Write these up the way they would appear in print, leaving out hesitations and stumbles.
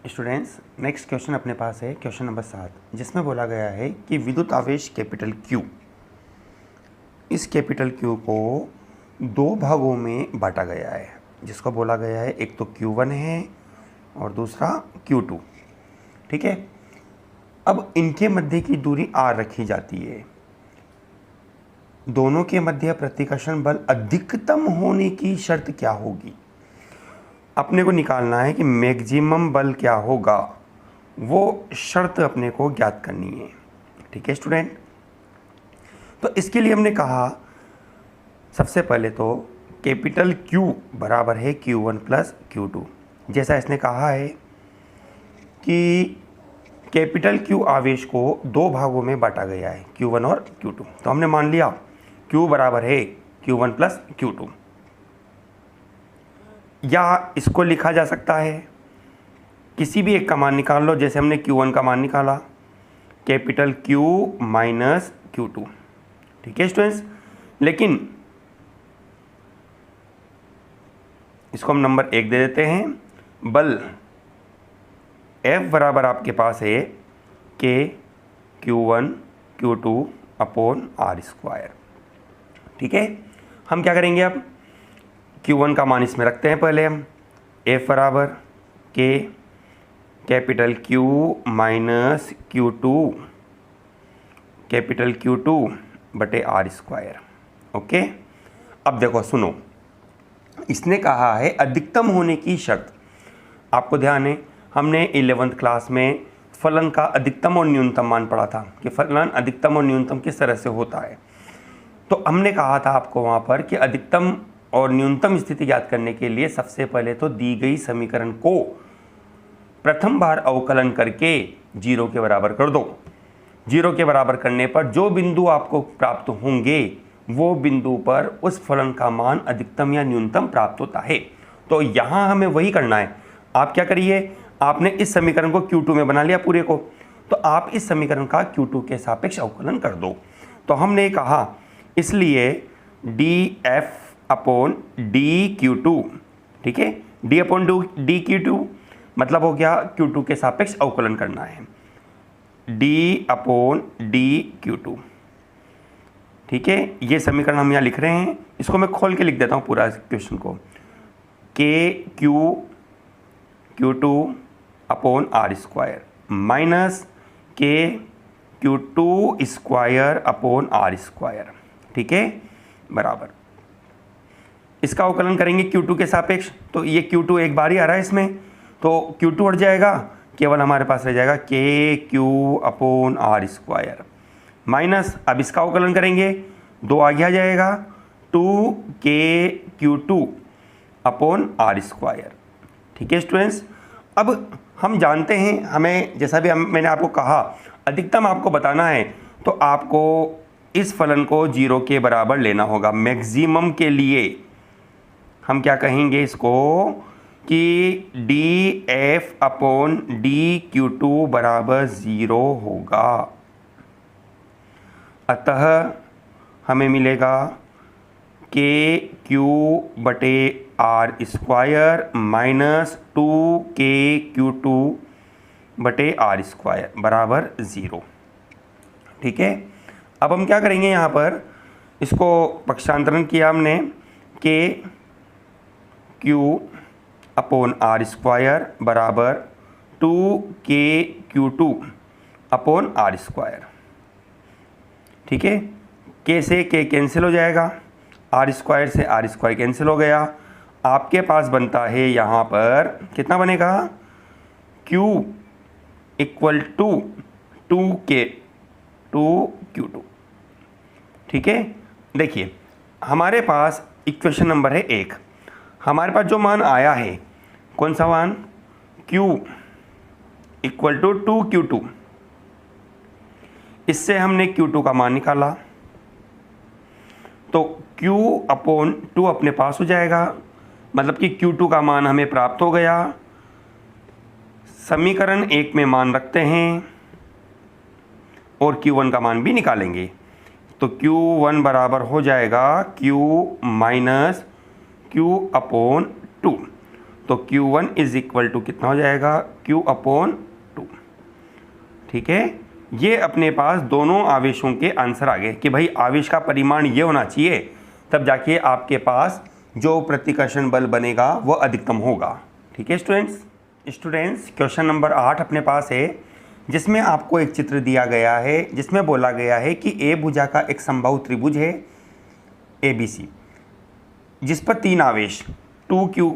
Students, next question अपने पास है question number 7, जिसमें बोला गया है कि विद्युत आवेश कैपिटल Q, इस कैपिटल Q को दो भागों में बांटा गया है, जिसको बोला गया है एक तो Q1 है और दूसरा Q2। ठीक है, अब इनके मध्य की दूरी r रखी जाती है। दोनों के मध्य प्रतिकर्षण बल अधिकतम होने की शर्त क्या होगी? अपने को निकालना है कि मैक्सिमम बल क्या होगा, वो शर्त अपने को ज्ञात करनी है। ठीक है स्टूडेंट, तो इसके लिए हमने कहा सबसे पहले तो कैपिटल Q बराबर है Q1 प्लस Q2। जैसा इसने कहा है कि कैपिटल Q आवेश को दो भागों में बांटा गया है, Q1 और Q2, तो हमने मान लिया Q बराबर है Q1 प्लस Q2। या इसको लिखा जा सकता है, किसी भी एक का मान निकाल लो। जैसे हमने Q1 का मान निकाला, कैपिटल Q माइनस Q2। ठीक है स्टूडेंट्स, लेकिन इसको हम नंबर 1 दे देते हैं। बल F बराबर आपके पास है K Q1 Q2 upon R square. ठीक है, हम क्या करेंगे, अब Q1 का मान इसमें रखते हैं पहले हम। F बराबर K capital Q minus Q2 capital Q2 बटे R स्क्वायर। ओके, अब देखो सुनो, इसने कहा है अधिकतम होने की शर्त। आपको ध्यान है, हमने 11th क्लास में फलन का अधिकतम और न्यूनतम मान पढ़ा था कि फलन अधिकतम और न्यूनतम किस तरह से होता है। तो हमने कहा था आपको वहाँ पर कि अधिकतम और न्यूनतम स्थिति ज्ञात करने के लिए सबसे पहले तो दी गई समीकरण को प्रथम बार अवकलन करके 0 के बराबर कर दो। 0 के बराबर करने पर जो बिंदु आपको प्राप्त होंगे वो बिंदु पर उस फलन का मान अधिकतम या न्यूनतम प्राप्त होता है। तो यहाँ हमें वही करना है। आप क्या करिए, आपने इस समीकरण को Q2 में बना लिया पूरे को, तो आप इस समीकरण का Q2 के सापेक्ष अवकलन कर दो। तो हमने कहा इसलिए dF अपॉन डी Q2। ठीक है, d अपॉन डी Q2 मतलब हो गया Q2 के सापेक्ष अवकलन करना है, d अपॉन डी Q2। ठीक है, ये समीकरण हम यहाँ लिख रहे हैं, इसको मैं खोल के लिख देता हूँ पूरा क्वेश्चन को। K Q2 upon R square minus K Q2 square upon R square. ठीक है, बराबर इसका अवकलन करेंगे Q2 के सापेक्ष। तो ये Q2 एक बार ही आ रहा है इसमें, तो Q2 हट जाएगा, केवल हमारे पास रह जाएगा KQ upon R square minus, अब इसका अवकलन करेंगे, 2 आगे आ जाएगा, 2KQ2 अपॉन R स्क्वायर। ठीक है स्टूडेंट्स, अब हम जानते हैं, हमें जैसा भी मैंने आपको कहा अधिकतम आपको बताना है, तो आपको इस फलन को 0 के बराबर लेना होगा। मैक्सिमम के लिए हम क्या कहेंगे इसको कि dF अपॉन डी Q2 बराबर 0 होगा। अतः हमें मिलेगा KQ बटे R स्क्वायर माइनस 2KQ2 बटे R स्क्वायर बराबर 0। ठीक है, अब हम क्या करेंगे, यहाँ पर इसको पक्षांतरण किया हमने, KQ अपॉन R स्क्वायर बराबर 2KQ2 अपॉन R स्क्वायर। ठीक है, K से K कैंसिल हो जाएगा, R स्क्वायर से R स्क्वायर कैंसिल हो गया। आपके पास बनता है यहाँ पर कितना बनेगा, Q इक्वल टू 2Q2। ठीक है, देखिए हमारे पास इक्वेशन नंबर है 1। हमारे पास जो मान आया है, कौन सा मान, Q इक्वल टू 2Q2, इससे हमने Q2 का मान निकाला, तो Q अपॉन 2 अपने पास हो जाएगा, मतलब कि Q2 का मान हमें प्राप्त हो गया। समीकरण 1 में मान रखते हैं और Q1 का मान भी निकालेंगे, तो Q1 बराबर हो जाएगा Q माइनस Q अपॉन 2। तो Q1 इज इक्वल टू कितना हो जाएगा, Q/2। ठीक है, ये अपने पास दोनों आवेशों के आंसर आ गए कि भाई आवेश का परिमाण ये होना चाहिए, तब जाके आपके पास जो प्रतिकर्षण बल बनेगा वो अधिकतम होगा। ठीक है स्टूडेंट्स, क्वेश्चन नंबर 8 अपने पास है, जिसमें आपको एक चित्र दिया गया है, जिसमें बोला गया है कि ए भुजा का एक समबाहु त्रिभुज है ABC, जिस पर 3 आवेश 2Q,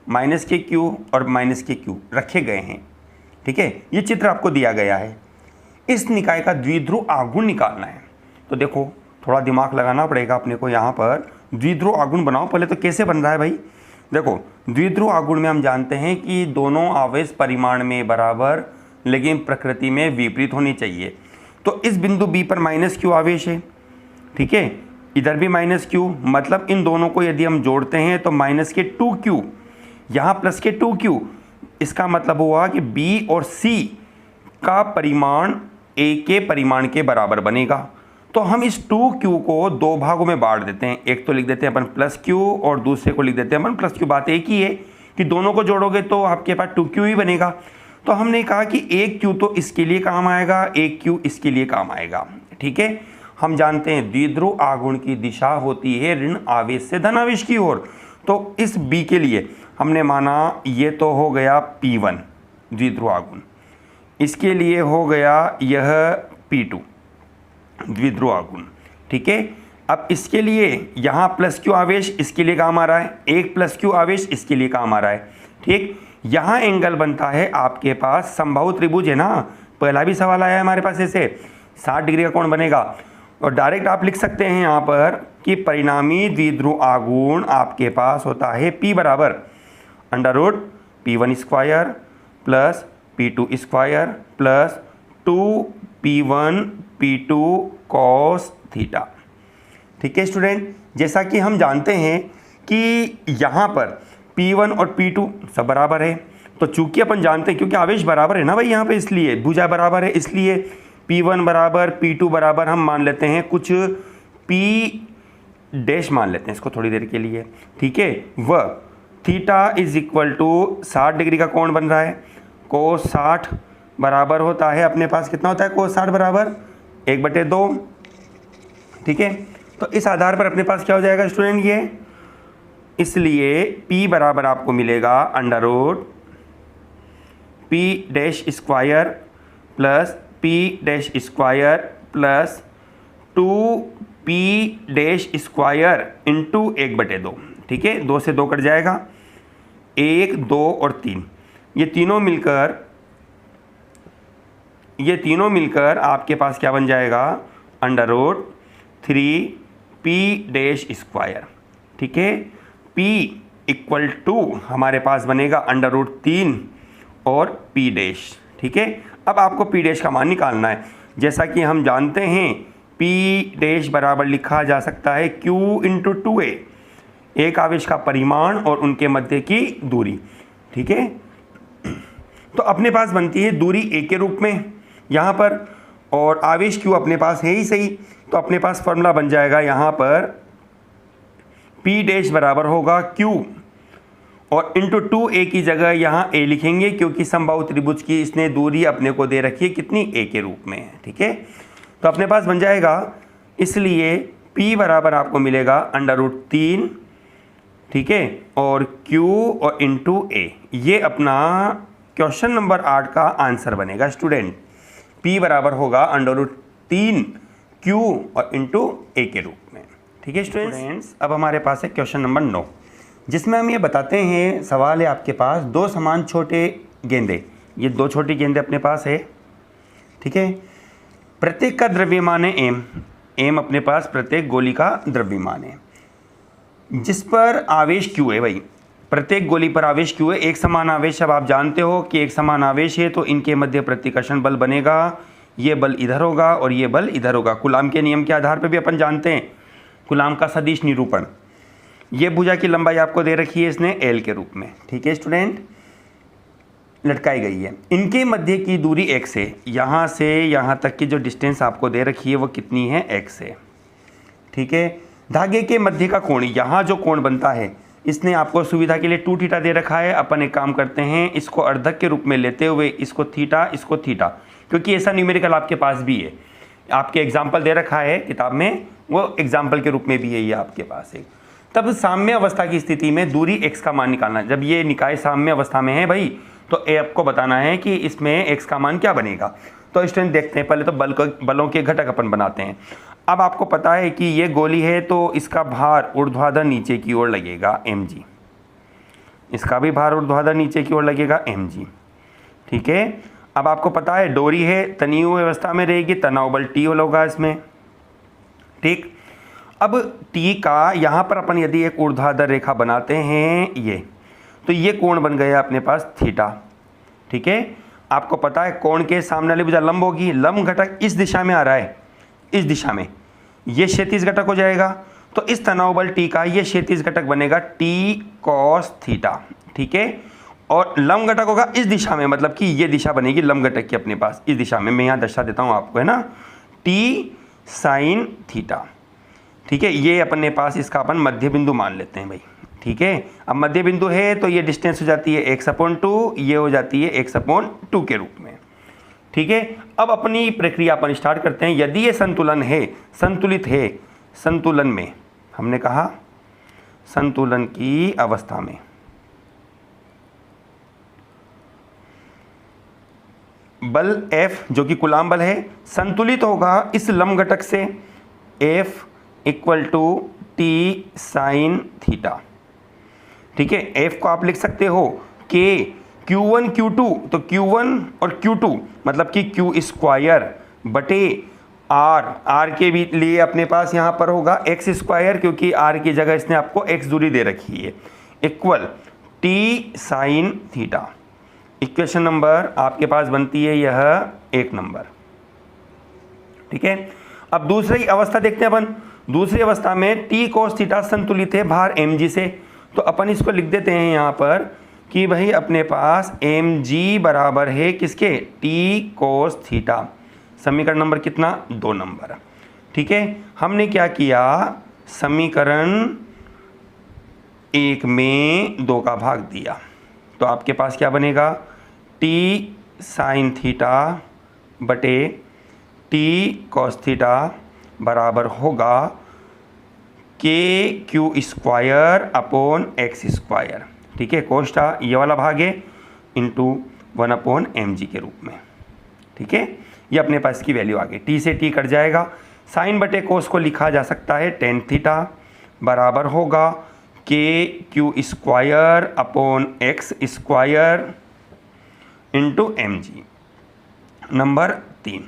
-Q और -Q रखे गए हैं। ठीक है, ये चित्र आपको दिया गया है। इस निकाय का द्विध्रुव आघूर्ण निकालना है। तो देखो, थोड़ा दिमाग लगाना पड़ेगा अपने को। यहाँ पर द्विध्रुव आघूर्ण बनाओ पहले। तो कैसे बन रहा है भाई, देखो द्विध्रुव आघूर्ण में हम जानते हैं कि दोनों आवेश परिमाण में बराबर लेकिन प्रकृति में विपरीत होनी चाहिए। तो इस बिंदु B पर -Q आवेश है। ठीक है, इधर भी -Q, मतलब इन दोनों को यदि हम जोड़ते हैं तो -2Q, यहाँ +2Q, इसका मतलब हुआ कि B और C का परिमाण A के परिमाण के बराबर बनेगा। तो हम इस 2Q को 2 भागों में बांट देते हैं। एक तो लिख देते हैं अपन +Q और दूसरे को लिख देते हैं अपन +Q। बात एक ही है कि दोनों को जोड़ोगे तो आपके पास 2Q ही बनेगा। तो हमने कहा कि 1Q तो इसके लिए काम आएगा, 1Q इसके लिए काम आएगा। ठीक है, हम जानते हैं द्विध्रुव आघूर्ण की दिशा होती है ऋण आवेश से धन आवेश की ओर। तो इस B के लिए हमने माना ये तो हो गया P1 द्विध्रुव आघूर्ण, इसके लिए हो गया यह P2 द्विध्रुव आघूर्ण। ठीक है, अब इसके लिए यहाँ +Q आवेश इसके लिए काम आ रहा है, एक +Q आवेश इसके लिए काम आ रहा है। ठीक, यहाँ एंगल बनता है आपके पास समबाहु त्रिभुज है ना, पहला भी सवाल आया है हमारे पास, ऐसे 60 डिग्री का कोण बनेगा। और डायरेक्ट आप लिख सकते हैं यहाँ पर कि परिणामी द्विध्रुव आघूर्ण आपके पास होता है P बराबर √P1² + P2² + 2P1 P2 cos theta. ठीक है स्टूडेंट, जैसा कि हम जानते हैं कि यहाँ पर P1 और P2 सब बराबर है। तो चूंकि अपन जानते हैं, क्योंकि आवेश बराबर है ना भाई यहाँ पे, इसलिए भुजा बराबर है, इसलिए P1 बराबर P2 बराबर हम मान लेते हैं कुछ P' मान लेते हैं इसको थोड़ी देर के लिए। ठीक है, वह theta is equal to 60 degree का कोण बन रहा है। cos 60 बराबर होता है अपने पास, कितना होता है cos 60 बराबर 1/2। ठीक है, तो इस आधार पर अपने पास क्या हो जाएगा स्टूडेंट ये, इसलिए P बराबर आपको मिलेगा √P' + P' + 2P' इंटू 1/2। ठीक है, 2 से 2 कट जाएगा, 1, 2 और 3, ये तीनों मिलकर आपके पास क्या बन जाएगा √3P'²। ठीक है, P = हमारे पास बनेगा √3 और P'। ठीक है, अब आपको P' का मान निकालना है। जैसा कि हम जानते हैं P' बराबर लिखा जा सकता है Q × 2A, एक आवेश का परिमाण और उनके मध्य की दूरी। ठीक है, तो अपने पास बनती है दूरी A के रूप में यहाँ पर, और आवेश Q अपने पास है ही सही। तो अपने पास फॉर्मूला बन जाएगा यहाँ पर P' बराबर होगा Q और इंटू 2A की जगह यहाँ A लिखेंगे, क्योंकि समबाहु त्रिभुज की इसने दूरी अपने को दे रखी है कितनी, A के रूप में। ठीक है, तो अपने पास बन जाएगा, इसलिए P बराबर आपको मिलेगा √3। ठीक है, और Q और इंटू A, ये अपना क्वेश्चन नंबर 8 का आंसर बनेगा स्टूडेंट। P बराबर होगा √3Q और इंटू A के रूप में। ठीक है स्टूडेंट्स, अब हमारे पास है क्वेश्चन नंबर 9, जिसमें हम ये बताते हैं, सवाल है आपके पास 2 समान छोटे गेंदे, ये 2 छोटी गेंदे अपने पास है। ठीक है, प्रत्येक का द्रव्यमान है m अपने पास प्रत्येक गोली का द्रव्यमान है, जिस पर आवेश Q है। भाई प्रत्येक गोली पर आवेश Q है, एक समान आवेश। अब आप जानते हो कि एक समान आवेश है तो इनके मध्य प्रतिकर्षण बल बनेगा, ये बल इधर होगा और ये बल इधर होगा। कूलाम के नियम के आधार पर भी अपन जानते हैं कूलाम का सदिश निरूपण। ये भुजा की लंबाई आपको दे रखी है इसने L के रूप में। ठीक है स्टूडेंट, लटकाई गई है। इनके मध्य की दूरी x है, यहाँ से यहाँ तक की जो डिस्टेंस आपको दे रखी है वो कितनी है, x है। ठीक है, धागे के मध्य का कोण, यहाँ जो कोण बनता है इसने आपको सुविधा के लिए 2 थीटा दे रखा है। अपन एक काम करते हैं, इसको अर्धक के रूप में लेते हुए इसको थीटा, इसको थीटा, क्योंकि ऐसा न्यूमेरिकल आपके पास भी है, आपके एग्जाम्पल दे रखा है किताब में, वो एग्जाम्पल के रूप में भी है ये आपके पास है। तब साम्य अवस्था की स्थिति में दूरी x का मान निकालना है। जब ये निकाय साम्य अवस्था में है भाई, तो आपको बताना है कि इसमें x का मान क्या बनेगा। तो स्टूडेंट देखते हैं, पहले तो बलों के घटक अपन बनाते हैं। अब आपको पता है कि ये गोली है तो इसका भार ऊर्ध्वाधर नीचे की ओर लगेगा mg, इसका भी भार ऊर्ध्वाधर नीचे की ओर लगेगा mg, ठीक है। अब आपको पता है डोरी है, तनी हुई अवस्था में रहेगी, तनाव बल T होगा इसमें, ठीक। अब T का यहाँ पर अपन यदि एक ऊर्ध्वाधर रेखा बनाते हैं ये, तो ये कोण बन गया अपने पास थीटा, ठीक है। आपको पता है कोण के सामने वाली भुजा लंब होगी, लंब घटक इस दिशा में आ रहा है, इस दिशा में, ये क्षैतिज घटक हो जाएगा। तो इस तनाव बल T का ये क्षैतिज घटक बनेगा T cos थीटा, ठीक है। और लंब घटक होगा इस दिशा में, मतलब कि ये दिशा बनेगी लंब घटक की अपने पास, इस दिशा में, मैं यहाँ दर्शा देता हूँ आपको, है ना, T sin थीटा, ठीक है। ये अपने पास इसका अपन मध्य बिंदु मान लेते हैं भाई, ठीक है। अब मध्य बिंदु है तो ये डिस्टेंस हो जाती है x/2, ये हो जाती है x/2 के रूप में, ठीक है। अब अपनी प्रक्रिया अपन स्टार्ट करते हैं। यदि ये संतुलन है, संतुलित है, संतुलन में, हमने कहा संतुलन की अवस्था में, बल F जो कि कूलाम बल है संतुलित होगा इस लंब घटक से, F = T sin थीटा, ठीक है। F को आप लिख सकते हो K Q1 Q2, तो Q1 और Q2 मतलब कि Q² बटे R के भी लिए अपने पास यहाँ पर होगा x², क्योंकि R की जगह इसने आपको x दूरी दे रखी है, equal T sin theta. Equation number आपके पास बनती है यह 1 नंबर, ठीक है। अब दूसरी अवस्था देखते हैं अपन। दूसरी अवस्था में T cos थीटा संतुलित है भार mg से, तो अपन इसको लिख देते हैं यहाँ पर कि भाई अपने पास mg बराबर है किसके, T cos थीटा। समीकरण नंबर कितना, 2 नंबर, ठीक है। हमने क्या किया, समीकरण 1 में 2 का भाग दिया, तो आपके पास क्या बनेगा, T sin थीटा बटे T cos थीटा बराबर होगा KQ² x², ठीक है। कोष्टा ये वाला भाग है इंटू 1/mg के रूप में, ठीक है। ये अपने पास की वैल्यू आ गई, T से T कट जाएगा। साइन बटे कोस को लिखा जा सकता है tan थीटा बराबर होगा KQ² x² into mg, number 3,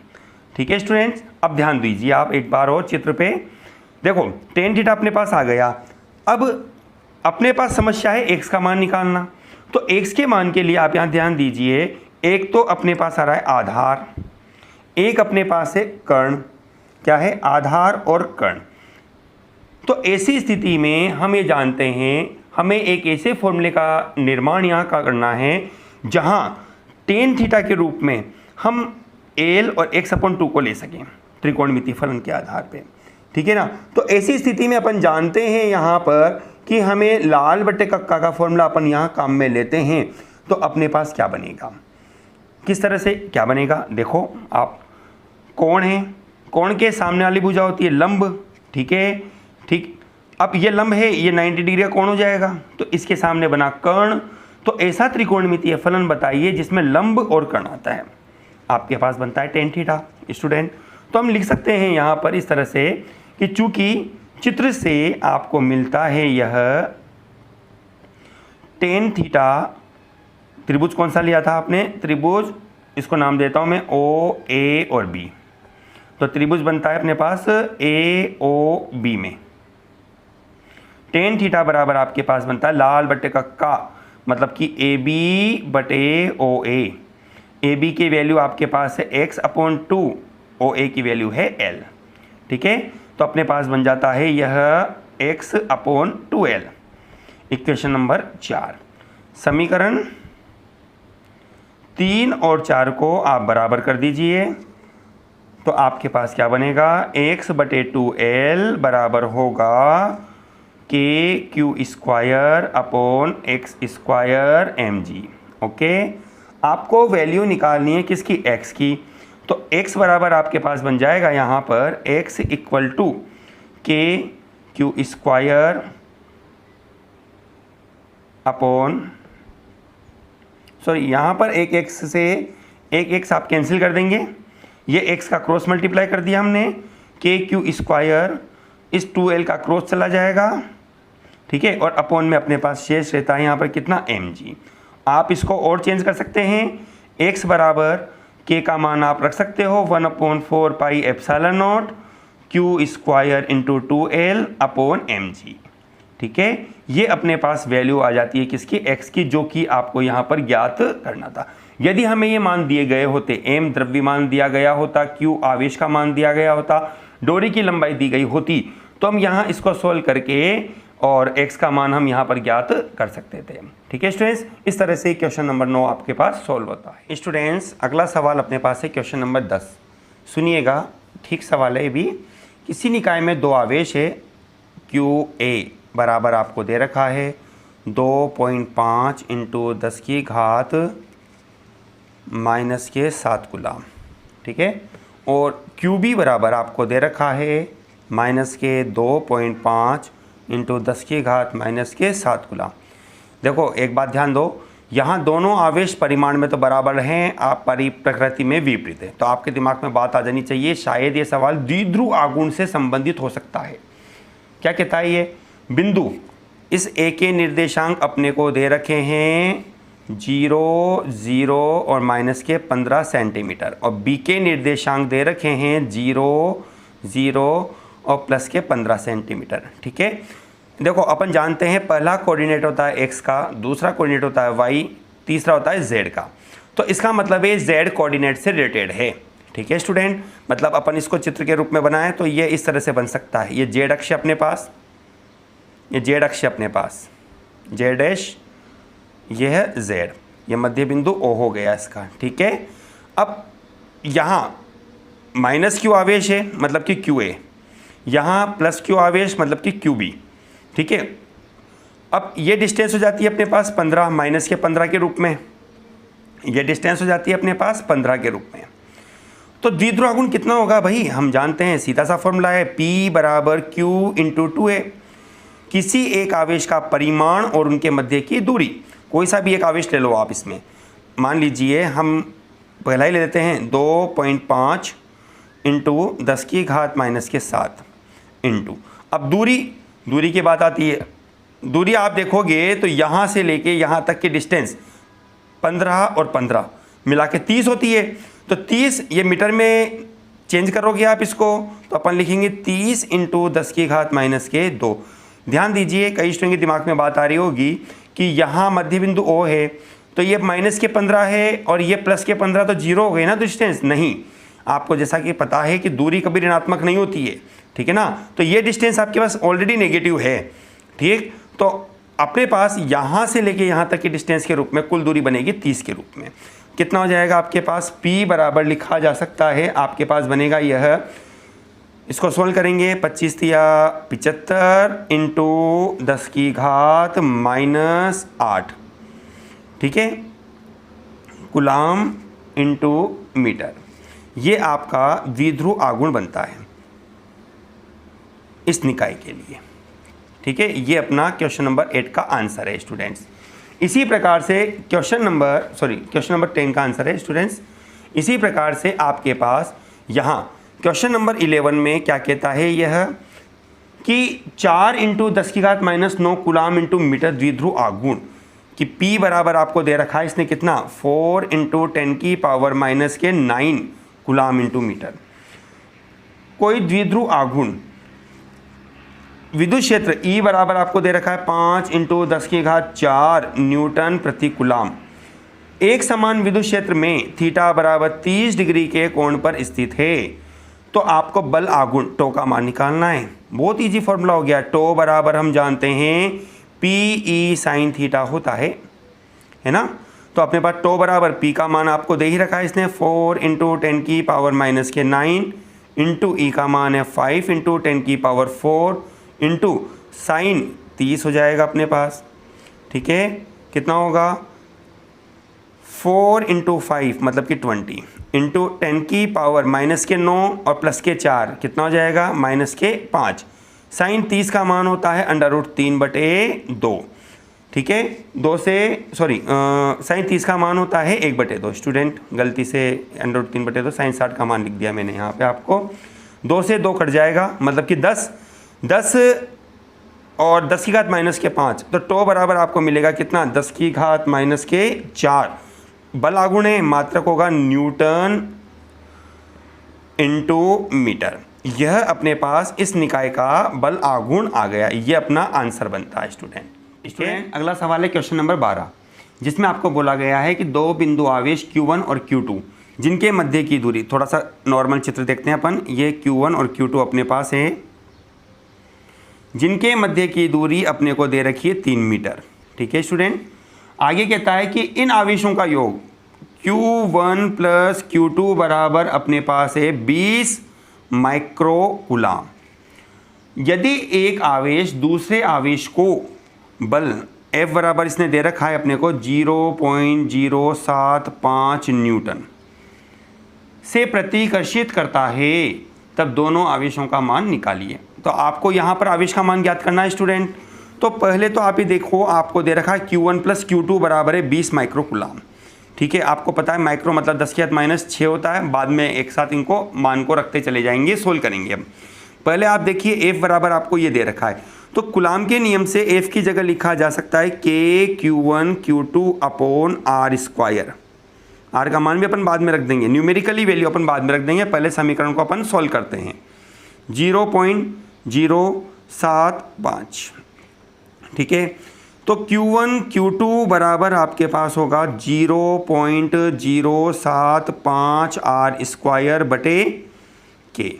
ठीक है स्टूडेंट्स। अब ध्यान दीजिए आप एक बार और चित्र पे देखो, tan थीटा अपने पास आ गया। अब अपने पास समस्या है x का मान निकालना, तो x के मान के लिए आप यहाँ ध्यान दीजिए, एक तो अपने पास आ रहा है आधार, एक अपने पास है कर्ण, क्या है, आधार और कर्ण। तो ऐसी स्थिति में हम ये जानते हैं, हमें एक ऐसे फॉर्मूले का निर्माण यहाँ का करना है जहाँ tan थीटा के रूप में हम L और x/2 को ले सकें त्रिकोणमितीय फलन के आधार पे, ठीक है ना। तो ऐसी स्थिति में अपन जानते हैं यहाँ पर कि हमें लाल बटे कक्का का फॉर्मूला अपन यहाँ काम में लेते हैं, तो अपने पास क्या बनेगा, किस तरह से क्या बनेगा। देखो आप, कोण है, कोण के सामने वाली भुजा होती है लंब, ठीक है, ठीक। अब ये लंब है, ये 90 डिग्री का कोण हो जाएगा, तो इसके सामने बना कर्ण। तो ऐसा त्रिकोणमितीय फलन बताइए जिसमें लंब और कर्ण आता है, आपके पास बनता है tan थीटा स्टूडेंट। तो हम लिख सकते हैं यहाँ पर इस तरह से कि चूंकि चित्र से आपको मिलता है यह tan थीटा, त्रिभुज कौन सा लिया था आपने, त्रिभुज, इसको नाम देता हूँ मैं OA और B। तो त्रिभुज बनता है अपने पास AOB में, tan थीटा बराबर आपके पास बनता है लाल बटे कक्का, मतलब कि AB बटे OA। AB की वैल्यू आपके पास है x/2, OA की वैल्यू है L, ठीक है। तो अपने पास बन जाता है यह x/2L। Equation number 4। समीकरण 3 और 4 को आप बराबर कर दीजिए, तो आपके पास क्या बनेगा, x/2L बराबर होगा K Q square upon X square M G. Okay, आपको वैल्यू निकालनी है किसकी, x की। तो x बराबर आपके पास बन जाएगा यहाँ पर x इक्वल टू के क्यू स्क्वायर अपॉन, सॉरी यहाँ पर एक x से एक x आप कैंसिल कर देंगे, ये x का क्रॉस मल्टीप्लाई कर दिया हमने, के क्यू स्क्वायर इस 2l का क्रॉस चला जाएगा, ठीक है, और अपॉन में अपने पास शेष रहता है यहाँ पर कितना, mg। आप इसको और चेंज कर सकते हैं, x बराबर k का मान आप रख सकते हो 1/4 pi epsilon not Q square into 2l upon mg, ठीक है। ये अपने पास वैल्यू आ जाती है किसकी, x की, जो कि आपको यहाँ पर ज्ञात करना था। यदि हमें ये मान दिए गए होते, m द्रव्यमान दिया गया होता, q आवेश का मान दिया गया होता, डोरी की लंबाई दी गई होती, तो हम यहाँ इसको सोल्व करके और x का मान हम यहाँ पर ज्ञात कर सकते थे, ठीक है स्टूडेंट्स। इस तरह से क्वेश्चन नंबर 9 आपके पास सोल्व होता है। स्टूडेंट्स अगला सवाल अपने पास है क्वेश्चन नंबर 10, सुनिएगा, ठीक सवाल है ये भी। किसी निकाय में दो आवेश है, क्यू ए बराबर आपको दे रखा है 2.5 इंटू 10 की घात -7 कूलम, ठीक है, और क्यू बी बराबर आपको दे रखा है -2.5 इंटू 10 की घात -7 कूलम। देखो एक बात ध्यान दो, यहाँ दोनों आवेश परिमाण में तो बराबर हैं, आप प्रकृति में विपरीत है। तो आपके दिमाग में बात आ जानी चाहिए, शायद ये सवाल द्विध्रुव आघूर्ण से संबंधित हो सकता है। क्या कहता है ये बिंदु, इस ए के निर्देशांक अपने को दे रखे हैं 0, 0 और -15 सेंटीमीटर, और बी के निर्देशांक दे रखे हैं 0, 0 और +15 सेंटीमीटर, ठीक है। देखो अपन जानते हैं पहला कोऑर्डिनेट होता है x का, दूसरा कोऑर्डिनेट होता है y, तीसरा होता है z का। तो इसका मतलब है z कोऑर्डिनेट से रिलेटेड है, ठीक है स्टूडेंट। मतलब अपन इसको चित्र के रूप में बनाएं तो ये इस तरह से बन सकता है, ये z अक्ष अपने पास, ये z अक्ष अपने पास, z डैश, ये है z, ये मध्य बिंदु O हो गया इसका, ठीक है। अब यहाँ -q आवेश है मतलब कि QA, यहाँ +q आवेश मतलब कि QB, ठीक है। अब ये डिस्टेंस हो जाती है अपने पास 15, -15 के रूप में, ये डिस्टेंस हो जाती है अपने पास 15 के रूप में। तो द्विध्रुव आघूर्ण कितना होगा भाई, हम जानते हैं, सीधा सा फॉर्मूला है P बराबर Q इंटू 2A। किसी एक आवेश का परिमाण और उनके मध्य की दूरी, कोई सा भी एक आवेश ले लो आप इसमें, मान लीजिए हम पहला ही ले लेते हैं 2.5 इंटू 10 की घात -7 इंटू, अब दूरी की बात आती है। दूरी आप देखोगे तो यहाँ से लेके यहाँ तक की डिस्टेंस 15 और 15 मिला के 30 होती है। तो 30 ये मीटर में चेंज करोगे आप इसको, तो अपन लिखेंगे 30 इंटू 10 की घात -2। ध्यान दीजिए, कई स्टूडेंट के दिमाग में बात आ रही होगी कि यहाँ मध्य बिंदु O है, तो ये -15 है और ये +15, तो 0 हो गए ना डिस्टेंस। नहीं, आपको जैसा कि पता है कि दूरी कभी ऋणात्मक नहीं होती है, ठीक है ना। तो ये डिस्टेंस आपके पास ऑलरेडी नेगेटिव है, ठीक। तो अपने पास यहाँ से लेके यहाँ तक की डिस्टेंस के रूप में कुल दूरी बनेगी 30 के रूप में। कितना हो जाएगा आपके पास, P बराबर लिखा जा सकता है, आपके पास बनेगा यह, इसको सोल्व करेंगे 25 या 75 इंटू 10 की घात -8, ठीक है, कूलम इंटू मीटर। ये आपका द्विध्रुव आघूर्ण बनता है इस निकाय के लिए, ठीक है। ये अपना क्वेश्चन नंबर 8 का आंसर है स्टूडेंट्स। इसी प्रकार से क्वेश्चन नंबर 10 का आंसर है स्टूडेंट्स। इसी प्रकार से आपके पास यहाँ क्वेश्चन नंबर 11 में क्या कहता है यह कि 4 इंटू 10 की घात -9 कूलम इंटू मीटर द्विध्रुव आघूर्ण कि P बराबर आपको दे रखा है इसने कितना, 4 इंटू 10 की पावर -9 कूलम इंटू मीटर। कोई द्विध्रुव आघूर्ण विद्युत क्षेत्र E बराबर आपको दे रखा है 5 इंटू 10 की घात 4 न्यूटन प्रति कूलम। एक समान विद्युत क्षेत्र में थीटा बराबर 30 डिग्री के कोण पर स्थित है, तो आपको बल आघूर्ण टो का मान निकालना है। बहुत इजी फॉर्मूला हो गया, टो बराबर हम जानते हैं PE साइन थीटा होता है ना। तो अपने पास टो बराबर P का मान आपको दे ही रखा है इसने 4 इंटू 10 की पावर -9 इंटू E का मान है 5 इंटू 10 की पावर 4 इंटू साइन 30 हो जाएगा अपने पास, ठीक है। कितना होगा 4 × 5 मतलब कि 20 इंटू 10 की पावर -9 और प्लस के 4 कितना हो जाएगा -5। साइन 30 का मान होता है √3/2, ठीक है। साइन 30 का मान होता है 1/2। स्टूडेंट गलती से √3/2 साइन 60 का मान लिख दिया मैंने यहाँ पे आपको। 2 से 2 कट जाएगा मतलब कि 10 और 10 की घात -5, तो टो बराबर आपको मिलेगा कितना 10 की घात -4। बल आगुण है, मात्रक होगा न्यूटन इंटू मीटर। यह अपने पास इस निकाय का बल आघूर्ण आ गया, ये अपना आंसर बनता है स्टूडेंट, ठीक है। अगला सवाल है क्वेश्चन नंबर 12, जिसमें आपको बोला गया है कि 2 बिंदु आवेश Q1 और Q2 जिनके मध्य की दूरी, थोड़ा सा नॉर्मल चित्र देखते हैं अपन। ये Q1 और Q2 अपने पास है, जिनके मध्य की दूरी अपने को दे रखी है 3 मीटर, ठीक है स्टूडेंट। आगे कहता है कि इन आवेशों का योग Q1 + Q2 बराबर अपने पास है 20 माइक्रोकूलाम। यदि एक आवेश दूसरे आवेश को बल F बराबर इसने दे रखा है अपने को 0.075 न्यूटन से प्रतिकर्षित करता है, तब दोनों आवेशों का मान निकालिए। तो आपको यहाँ पर आवेश का मान ज्ञात करना है स्टूडेंट। तो पहले तो आप ही देखो, आपको दे रखा है Q1 + Q2 बराबर है 20 माइक्रोकूलाम, ठीक है। आपको पता है माइक्रो मतलब 10 की घात -6 होता है। बाद में एक साथ इनको मान को रखते चले जाएंगे, सोल्व करेंगे। अब पहले आप देखिए F बराबर आपको ये दे रखा है, तो कूलाम के नियम से F की जगह लिखा जा सकता है KQ1Q2/r²। R का मान भी अपन बाद में रख देंगे, न्यूमेरिकली वैल्यू अपन बाद में रख देंगे, पहले समीकरण को अपन सॉल्व करते हैं। 0.075, ठीक है। तो Q1 Q2 बराबर आपके पास होगा 0.075 r²/K,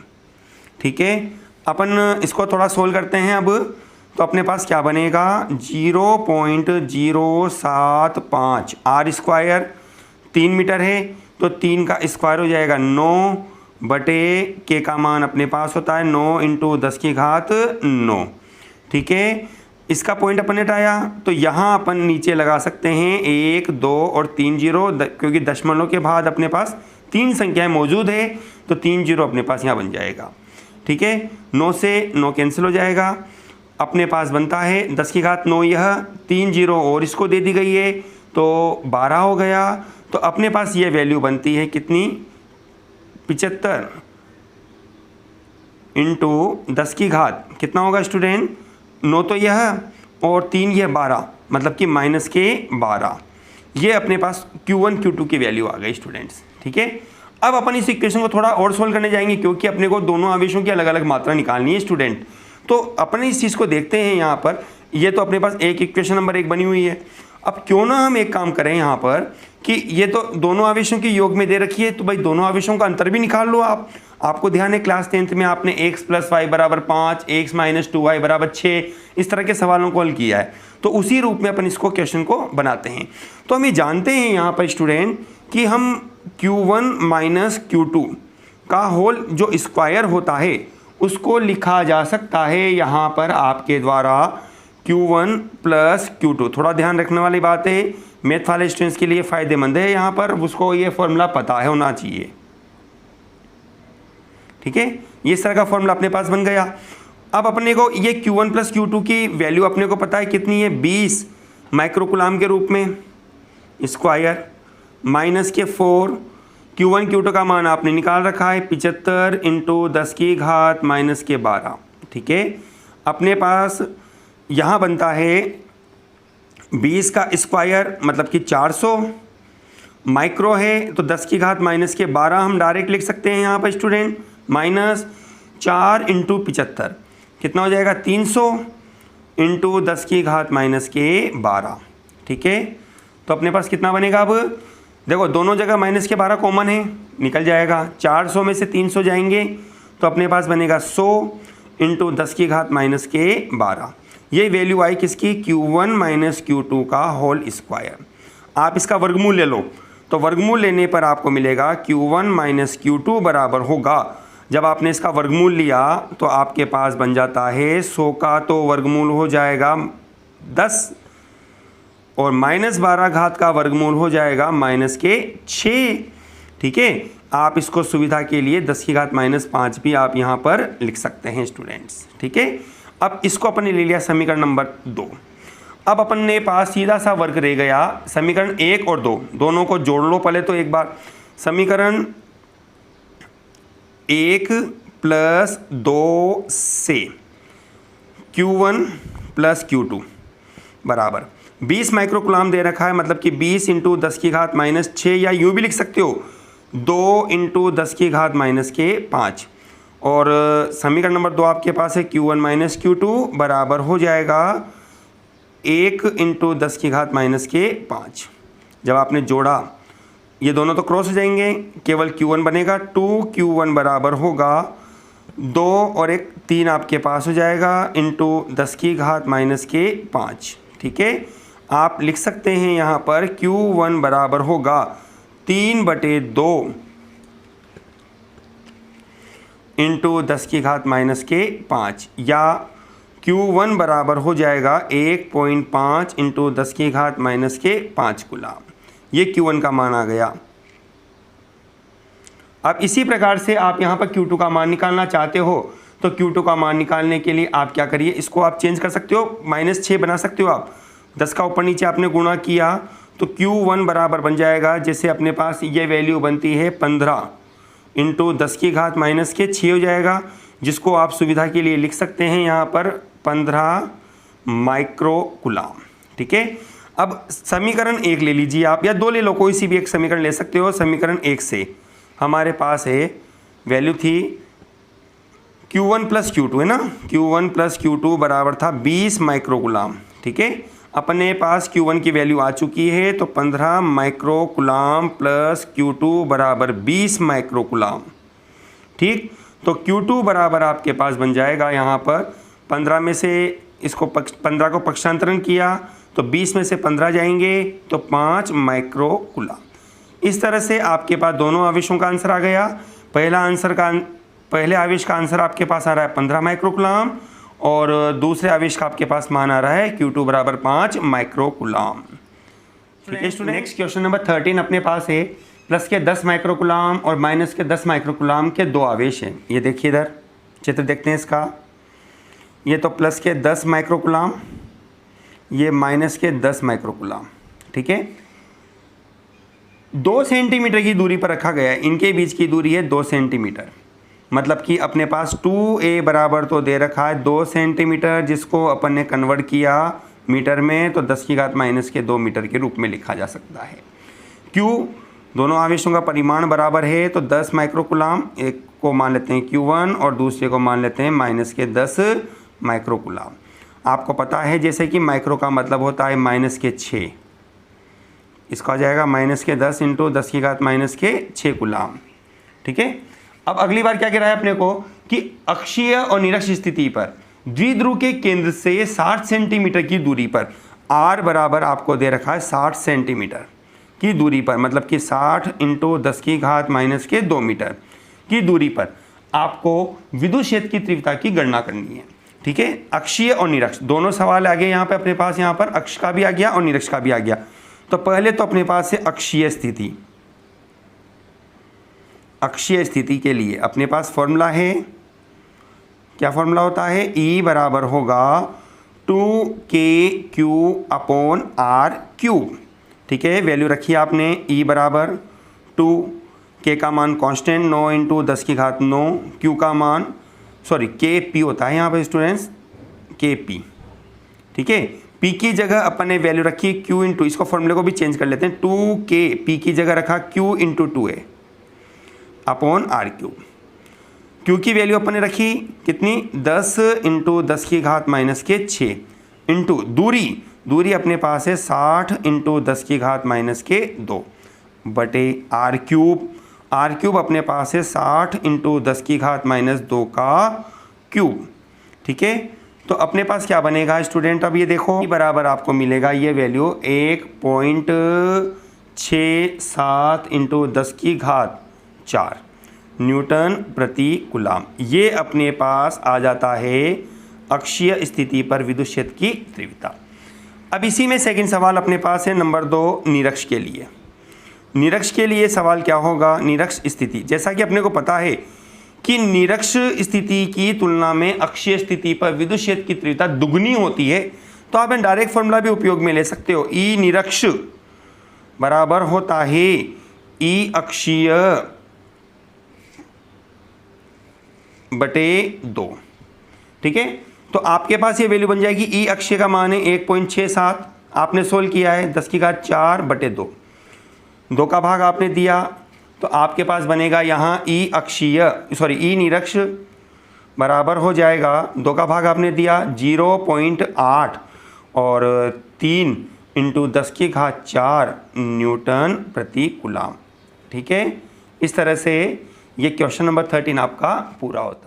ठीक है। अपन इसको थोड़ा सोल्व करते हैं अब। तो अपने पास क्या बनेगा 0.075 r², 3 मीटर है तो 3 का स्क्वायर हो जाएगा 9/K का मान अपने पास होता है 9 × 10 की घात 9, ठीक है। इसका पॉइंट अपन ने हटाया तो यहाँ अपन नीचे लगा सकते हैं 1, 2 और 3 जीरो, क्योंकि दशमलव के बाद अपने पास 3 संख्याएं मौजूद है तो 3 जीरो अपने पास यहाँ बन जाएगा, ठीक है। 9 से 9 कैंसिल हो जाएगा, अपने पास बनता है 10 की घात 9, यह 3 जीरो और इसको दे दी गई है तो 12 हो गया। तो अपने पास ये वैल्यू बनती है कितनी 75 × 10 की घात कितना होगा स्टूडेंट 9 तो यह और 3 यह 12 मतलब कि -12। ये अपने पास Q1 Q2 की वैल्यू आ गई स्टूडेंट्स, ठीक है। अब अपन इस इक्वेशन को थोड़ा और सोल्व करने जाएंगे, क्योंकि अपने को दोनों आवेशों की अलग अलग मात्रा निकालनी है स्टूडेंट। तो अपन इस चीज़ को देखते हैं यहाँ पर। ये तो अपने पास एक इक्वेशन नंबर 1 बनी हुई है। अब क्यों ना हम एक काम करें यहाँ पर कि ये तो दोनों आवेशों की योग में दे रखी है, तो भाई दोनों आवेशों का अंतर भी निकाल लो आप। आपको ध्यान है क्लास 10th में आपने x + y = 5, x - 2y = 6 इस तरह के सवालों को हल किया है। तो उसी रूप में अपन इसको क्वेश्चन को बनाते हैं। तो हम ये जानते हैं यहाँ पर स्टूडेंट कि हम Q1 - Q2 का होल जो स्क्वायर होता है उसको लिखा जा सकता है यहाँ पर आपके द्वारा Q1 + Q2। थोड़ा ध्यान रखने वाली बात है, मैथ वाले स्टूडेंट्स के लिए फ़ायदेमंद है, यहाँ पर उसको ये फॉर्मूला पता है होना चाहिए, ठीक है। ये इस तरह का फॉर्मूला अपने पास बन गया। अब अपने को ये Q1 + Q2 की वैल्यू अपने को पता है कितनी है 20 माइक्रोकूलाम के रूप में स्क्वायर -4 Q1 Q2 का मान आपने निकाल रखा है 75 × 10 की घात -12, ठीक है। अपने पास यहाँ बनता है 20 का स्क्वायर मतलब कि 400 माइक्रो है तो 10 की घात -12 हम डायरेक्ट लिख सकते हैं यहाँ पर स्टूडेंट -4 × 75 कितना हो जाएगा 300 × 10 की घात -12, ठीक है। तो अपने पास कितना बनेगा अब देखो दोनों जगह -12 कॉमन है निकल जाएगा, 400 में से 300 जाएंगे तो अपने पास बनेगा 100 × 10 की घात -12। ये वैल्यू आई किसकी Q1 - Q2 का होल स्क्वायर। आप इसका वर्गमूल ले लो तो वर्गमूल लेने पर आपको मिलेगा Q1 - Q2 बराबर होगा जब आपने इसका वर्गमूल लिया तो आपके पास बन जाता है 100 का तो वर्गमूल हो जाएगा 10 और -12 घात का वर्गमूल हो जाएगा -6। ठीक है, आप इसको सुविधा के लिए 10 की घात -5 भी आप यहाँ पर लिख सकते हैं स्टूडेंट्स। ठीक है, अब इसको अपन ने ले लिया समीकरण नंबर 2। अब अपन ने पास सीधा सा वर्ग रह गया समीकरण 1 और 2, दोनों को जोड़ लो पहले तो एक बार। समीकरण 1 + 2 से Q1 + Q2 बराबर 20 माइक्रोकुलाम दे रखा है, मतलब कि 20 × 10 की घात -6, या यूँ भी लिख सकते हो 2 × 10 की घात -5। और समीकरण नंबर 2 आपके पास है Q1 - Q2 बराबर हो जाएगा 1 × 10 की घात -5। जब आपने जोड़ा ये दोनों तो क्रॉस हो जाएंगे, केवल Q1 बनेगा। 2Q1 बराबर होगा 2 और 1 3 आपके पास हो जाएगा × 10 की घात -5। ठीक है, आप लिख सकते हैं यहाँ पर Q1 बराबर होगा 3/2 × 10 की घात -5, या Q1 बराबर हो जाएगा 1.5 × 10 की घात -5 कूलाम। ये Q1 का मान आ गया। अब इसी प्रकार से आप यहाँ पर Q2 का मान निकालना चाहते हो तो Q2 का मान निकालने के लिए आप क्या करिए, इसको आप चेंज कर सकते हो, -6 बना सकते हो आप। 10 का ऊपर नीचे आपने गुणा किया तो Q1 बराबर बन जाएगा, जैसे अपने पास ये वैल्यू बनती है 15 × 10 की घात -6 हो जाएगा, जिसको आप सुविधा के लिए लिख सकते हैं यहाँ पर 15 माइक्रोकुलाम। ठीक है, अब समीकरण 1 ले लीजिए आप, या 2 ले लो, कोई सी भी एक समीकरण ले सकते हो। समीकरण 1 से हमारे पास है वैल्यू थी Q1 + Q2 है ना, Q1 + Q2 बराबर था 20 माइक्रोकुलाम। ठीक है, अपने पास Q1 की वैल्यू आ चुकी है तो 15 माइक्रोकुलाम + Q2 बराबर 20 माइक्रोकुलाम। ठीक, तो Q2 बराबर आपके पास बन जाएगा यहाँ पर 15 में से इसको 15 को पक्षांतरण किया तो 20 में से 15 जाएंगे तो 5 माइक्रोकुलाम। इस तरह से आपके पास दोनों आवेशों का आंसर आ गया। पहले आवेश का आंसर आपके पास आ रहा है 15 माइक्रोकुलाम और दूसरे आवेश का आपके पास मान आ रहा है Q2 बराबर 5 माइक्रोकुलाम। ठीक है स्टूडेंट, नेक्स्ट क्वेश्चन नंबर 13 अपने पास है प्लस के 10 माइक्रोकुलाम और माइनस के 10 माइक्रोकुलाम के 2 आवेश हैं। ये देखिए इधर चित्र देखते हैं इसका, ये तो प्लस के 10 माइक्रोकुलाम, ये माइनस के 10 माइक्रोकुलाम। ठीक है, 2 सेंटीमीटर की दूरी पर रखा गया है, इनके बीच की दूरी है 2 सेंटीमीटर, मतलब कि अपने पास 2a बराबर तो दे रखा है 2 सेंटीमीटर, जिसको अपन ने कन्वर्ट किया मीटर में तो 10 की घात -2 मीटर के रूप में लिखा जा सकता है। Q दोनों आवेशों का परिमाण बराबर है तो 10 माइक्रोकुलाम, एक को मान लेते हैं Q1 और दूसरे को मान लेते हैं -10 माइक्रोकुलाम। आपको पता है जैसे कि माइक्रो का मतलब होता है -6, इसका हो जाएगा -10 × 10 की घात -6 कुलाम। ठीक है, अब अगली बार क्या कह रहा है अपने को कि अक्षीय और निरक्ष स्थिति पर द्विध्रुव के केंद्र से 60 सेंटीमीटर की दूरी पर r बराबर आपको दे रखा है 60 सेंटीमीटर की दूरी पर, मतलब कि 60 × 10 की घात -2 मीटर की दूरी पर आपको विद्युत क्षेत्र की तीव्रता की गणना करनी है। ठीक है, अक्षीय और निरक्ष दोनों सवाल आ गए यहाँ पे अपने पास, यहाँ पर अक्ष का भी आ गया और निरक्ष का भी आ गया। तो पहले तो अपने पास है अक्षीय स्थिति। अक्षीय स्थिति के लिए अपने पास फॉर्मूला है, क्या फॉर्मूला होता है, E बराबर होगा 2kq/r³। ठीक है, वैल्यू रखी आपने E बराबर 2, K का मान कांस्टेंट 9 × 10 की घात 9, Q का मान Kp होता है यहाँ पर स्टूडेंट्स, Kp। ठीक है, P की जगह अपन ने वैल्यू रखी Q × इसको फॉर्मूले को भी चेंज कर लेते हैं, 2K P की जगह रखा Q × 2a/r³। Q की वैल्यू अपन ने रखी कितनी, 10 × 10 की घात -6 इंटू दूरी अपने पास है 60 × 10 की घात -2 बटे r³ अपने पास है 60 × 10 की घात -2 का क्यूब। ठीक है, तो अपने पास क्या बनेगा स्टूडेंट, अब ये देखो बराबर आपको मिलेगा ये वैल्यू 1.67 × 10 की घात 4 न्यूटन प्रति कूलाम। ये अपने पास आ जाता है अक्षीय स्थिति पर विद्युत क्षेत्र की तीव्रता। अब इसी में सेकंड सवाल अपने पास है नंबर 2 निरक्ष के लिए। निरक्ष के लिए सवाल क्या होगा, निरक्ष स्थिति। जैसा कि अपने को पता है कि निरक्ष स्थिति की तुलना में अक्षीय स्थिति पर विद्युत क्षेत्र की तीव्रता दुगनी होती है, तो आप डायरेक्ट फॉर्मूला भी उपयोग में ले सकते हो। ई निरक्ष बराबर होता है ई अक्षीय बटे 2। ठीक है, तो आपके पास ये वैल्यू बन जाएगी। ई अक्षीय का मान है 1.67, आपने सोल्व किया है 10⁴ बटे 2, 2 का भाग आपने दिया, तो आपके पास बनेगा यहाँ ई निरक्ष बराबर हो जाएगा 2 का भाग आपने दिया 0.8 और 3 × 10⁴ न्यूटन प्रति कूलाम। ठीक है, इस तरह से ये क्वेश्चन नंबर 13 आपका पूरा होता है।